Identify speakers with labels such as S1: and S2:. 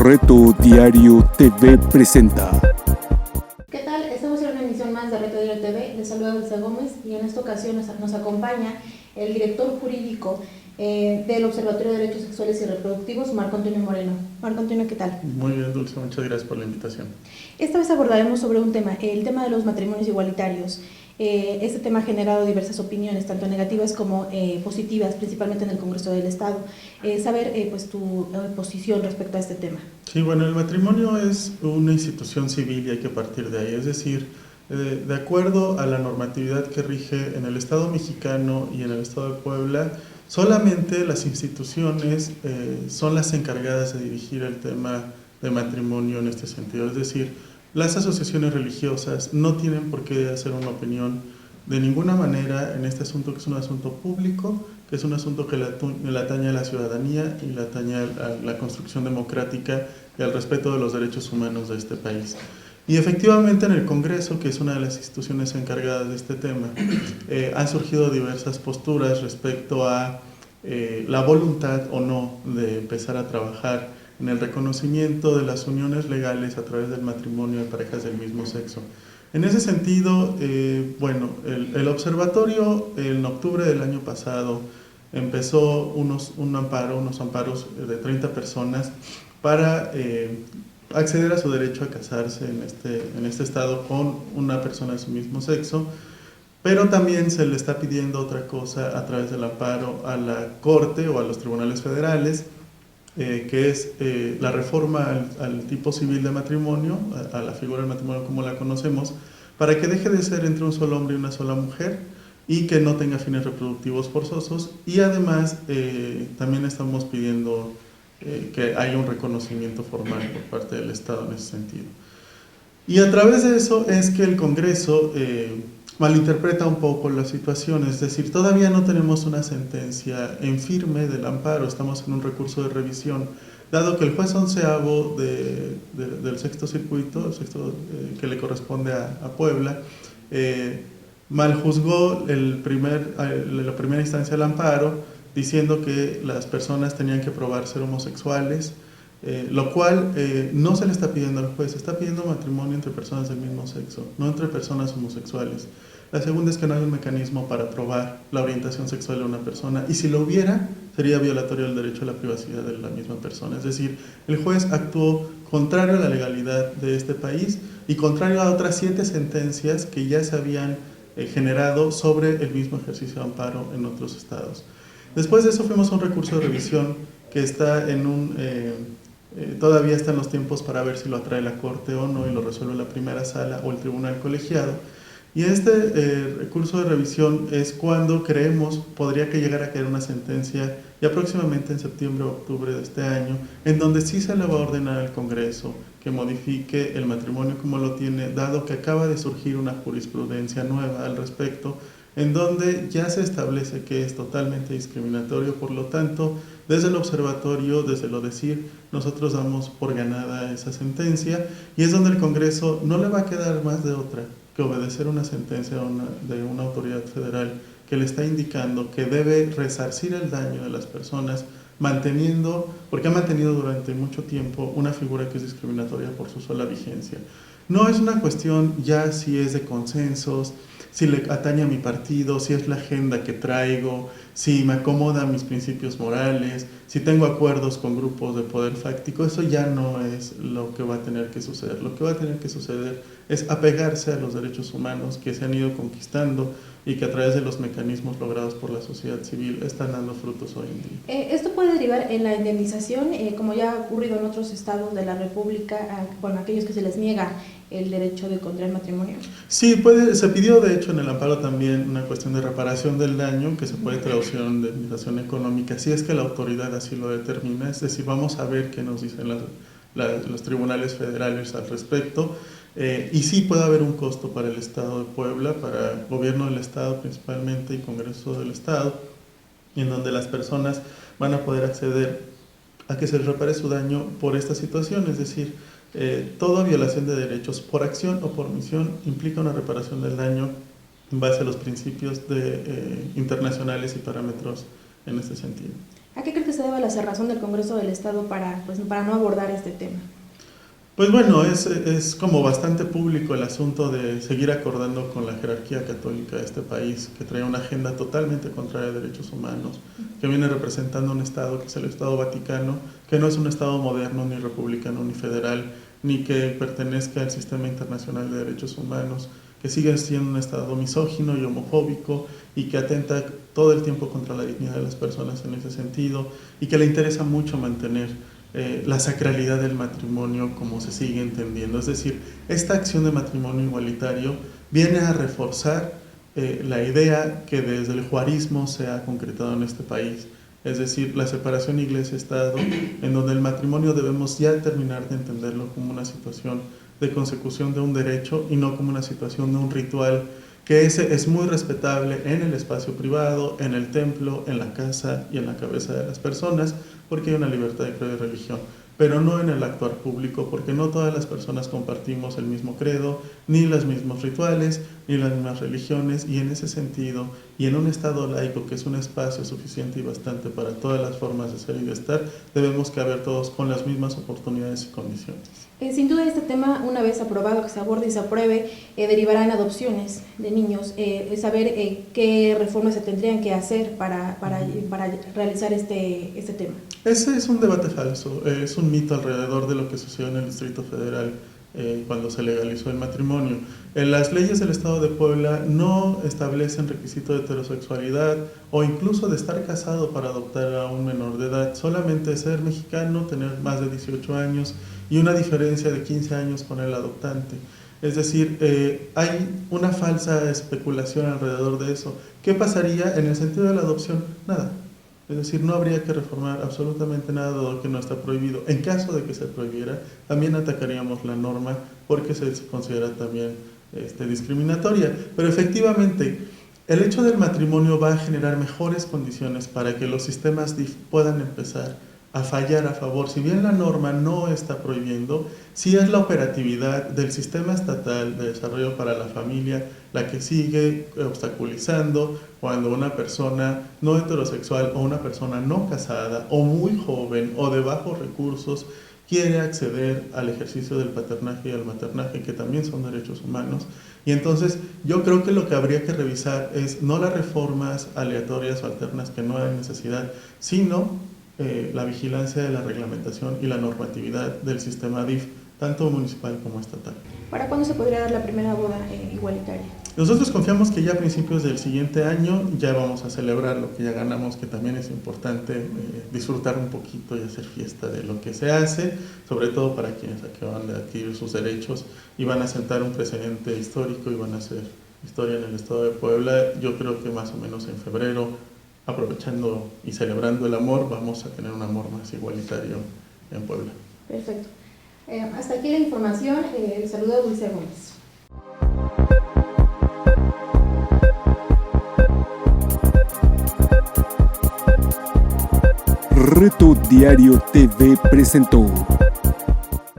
S1: Reto Diario TV presenta.
S2: ¿Qué tal? Estamos en una emisión más de Reto Diario TV. Les saluda Dulce Gómez y en esta ocasión nos acompaña el director jurídico del Observatorio de Derechos Sexuales y Reproductivos, Marco Antonio Moreno. Marco Antonio, ¿qué tal?
S3: Muy bien, Dulce, muchas gracias por la invitación.
S2: Esta vez abordaremos sobre un tema, el tema de los matrimonios igualitarios. Este tema ha generado diversas opiniones, tanto negativas como positivas, principalmente en el Congreso del Estado. Saber pues tu posición respecto a este tema.
S3: Sí, bueno, el matrimonio es una institución civil y hay que partir de ahí, es decir, de acuerdo a la normatividad que rige en el Estado mexicano y en el Estado de Puebla, solamente las instituciones son las encargadas de dirigir el tema de matrimonio en este sentido, es decir, las asociaciones religiosas no tienen por qué hacer una opinión de ninguna manera en este asunto, que es un asunto público, que es un asunto que le atañe a la ciudadanía y le atañe a la construcción democrática y al respeto de los derechos humanos de este país. Y efectivamente en el Congreso, que es una de las instituciones encargadas de este tema, han surgido diversas posturas respecto a la voluntad o no de empezar a trabajar en el reconocimiento de las uniones legales a través del matrimonio de parejas del mismo sexo. En ese sentido, bueno, el observatorio en octubre del año pasado empezó unos amparos de 30 personas para acceder a su derecho a casarse en este estado con una persona de su mismo sexo, pero también se le está pidiendo otra cosa a través del amparo a la Corte o a los tribunales federales, que es la reforma al tipo civil de matrimonio, a la figura del matrimonio como la conocemos, para que deje de ser entre un solo hombre y una sola mujer y que no tenga fines reproductivos forzosos, y además también estamos pidiendo que haya un reconocimiento formal por parte del Estado en ese sentido. Y a través de eso es que el Congreso malinterpreta un poco la situación, es decir, todavía no tenemos una sentencia en firme del amparo, estamos en un recurso de revisión, dado que el juez onceavo del sexto circuito, que le corresponde a Puebla, maljuzgó la primera instancia del amparo, diciendo que las personas tenían que probar ser homosexuales, lo cual no se le está pidiendo al juez, se está pidiendo matrimonio entre personas del mismo sexo, no entre personas homosexuales. La segunda es que no hay un mecanismo para probar la orientación sexual de una persona, y si lo hubiera, sería violatorio del derecho a la privacidad de la misma persona. Es decir, el juez actuó contrario a la legalidad de este país y contrario a otras 7 sentencias que ya se habían generado sobre el mismo ejercicio de amparo en otros estados. Después de eso fuimos a un recurso de revisión que está todavía está en los tiempos para ver si lo atrae la Corte o no y lo resuelve la primera sala o el tribunal colegiado. Y este recurso de revisión es cuando creemos podría que llegar a caer una sentencia ya próximamente en septiembre o octubre de este año, en donde sí se le va a ordenar al Congreso que modifique el matrimonio como lo tiene, dado que acaba de surgir una jurisprudencia nueva al respecto, en donde ya se establece que es totalmente discriminatorio. Por lo tanto, desde el observatorio, desde lo decir, nosotros damos por ganada esa sentencia, y es donde el Congreso no le va a quedar más de otra que obedecer una sentencia de una autoridad federal que le está indicando que debe resarcir el daño de las personas porque ha mantenido durante mucho tiempo una figura que es discriminatoria por su sola vigencia. No es una cuestión ya si es de consensos, si le atañe a mi partido, si es la agenda que traigo, si me acomoda a mis principios morales, si tengo acuerdos con grupos de poder fáctico. Eso ya no es lo que va a tener que suceder. Lo que va a tener que suceder es apegarse a los derechos humanos que se han ido conquistando y que a través de los mecanismos logrados por la sociedad civil están dando frutos hoy en día.
S2: Esto puede derivar en la indemnización, como ya ha ocurrido en otros estados de la República, con aquellos que se les niega el derecho de contraer matrimonio.
S3: Sí, se pidió de hecho en el amparo también una cuestión de reparación del daño que se puede traducir en indemnización económica, si es que la autoridad así lo determina. Es decir, vamos a ver qué nos dicen los tribunales federales al respecto. Y sí puede haber un costo para el Estado de Puebla, para el gobierno del Estado principalmente y Congreso del Estado, en donde las personas van a poder acceder a que se les repare su daño por esta situación. Es decir, toda violación de derechos por acción o por omisión implica una reparación del daño en base a los principios internacionales y parámetros en este sentido.
S2: ¿A qué crees que se debe la cerrazón del Congreso del Estado para no abordar este tema?
S3: Pues bueno, es como bastante público el asunto de seguir acordando con la jerarquía católica de este país, que trae una agenda totalmente contraria a derechos humanos, que viene representando un Estado que es el Estado Vaticano, que no es un Estado moderno, ni republicano, ni federal, ni que pertenezca al sistema internacional de derechos humanos, que sigue siendo un Estado misógino y homofóbico y que atenta todo el tiempo contra la dignidad de las personas en ese sentido y que le interesa mucho mantener la sacralidad del matrimonio como se sigue entendiendo. Es decir, esta acción de matrimonio igualitario viene a reforzar la idea que desde el juarismo se ha concretado en este país. Es decir, la separación iglesia-estado, en donde el matrimonio debemos ya terminar de entenderlo como una situación de consecución de un derecho y no como una situación de un ritual que ese es muy respetable en el espacio privado, en el templo, en la casa y en la cabeza de las personas, porque hay una libertad de credo y religión, pero no en el actuar público, porque no todas las personas compartimos el mismo credo, ni los mismos rituales, ni las mismas religiones, y en ese sentido, y en un Estado laico que es un espacio suficiente y bastante para todas las formas de ser y de estar, debemos caber todos con las mismas oportunidades y condiciones.
S2: Sin duda este tema, una vez aprobado, que se aborde y se apruebe, derivará en adopciones de niños, saber qué reformas se tendrían que hacer para realizar este tema.
S3: Ese es un debate falso, es un mito alrededor de lo que sucedió en el Distrito Federal cuando se legalizó el matrimonio. Las leyes del Estado de Puebla no establecen requisito de heterosexualidad o incluso de estar casado para adoptar a un menor de edad, solamente ser mexicano, tener más de 18 años y una diferencia de 15 años con el adoptante. Es decir, hay una falsa especulación alrededor de eso. ¿Qué pasaría en el sentido de la adopción? Nada. Es decir, no habría que reformar absolutamente nada dado que no está prohibido. En caso de que se prohibiera, también atacaríamos la norma porque se considera también discriminatoria. Pero efectivamente, el hecho del matrimonio va a generar mejores condiciones para que los sistemas DIF puedan empezar a fallar a favor. Si bien la norma no está prohibiendo, sí es la operatividad del sistema estatal de desarrollo para la familia la que sigue obstaculizando cuando una persona no heterosexual o una persona no casada o muy joven o de bajos recursos quiere acceder al ejercicio del paternaje y al maternaje, que también son derechos humanos. Y entonces yo creo que lo que habría que revisar es no las reformas aleatorias o alternas que no hay necesidad, sino la vigilancia de la reglamentación y la normatividad del sistema DIF, tanto municipal como estatal.
S2: ¿Para cuándo se podría dar la primera boda igualitaria?
S3: Nosotros confiamos que ya a principios del siguiente año ya vamos a celebrar lo que ya ganamos, que también es importante disfrutar un poquito y hacer fiesta de lo que se hace, sobre todo para quienes acaban de adquirir sus derechos y van a sentar un precedente histórico y van a hacer historia en el Estado de Puebla. Yo creo que más o menos en febrero, aprovechando y celebrando el amor, vamos a tener un amor más igualitario en Puebla.
S2: Perfecto. Hasta aquí la información. Saludo a Dulce Gómez.
S1: Reto Diario TV presentó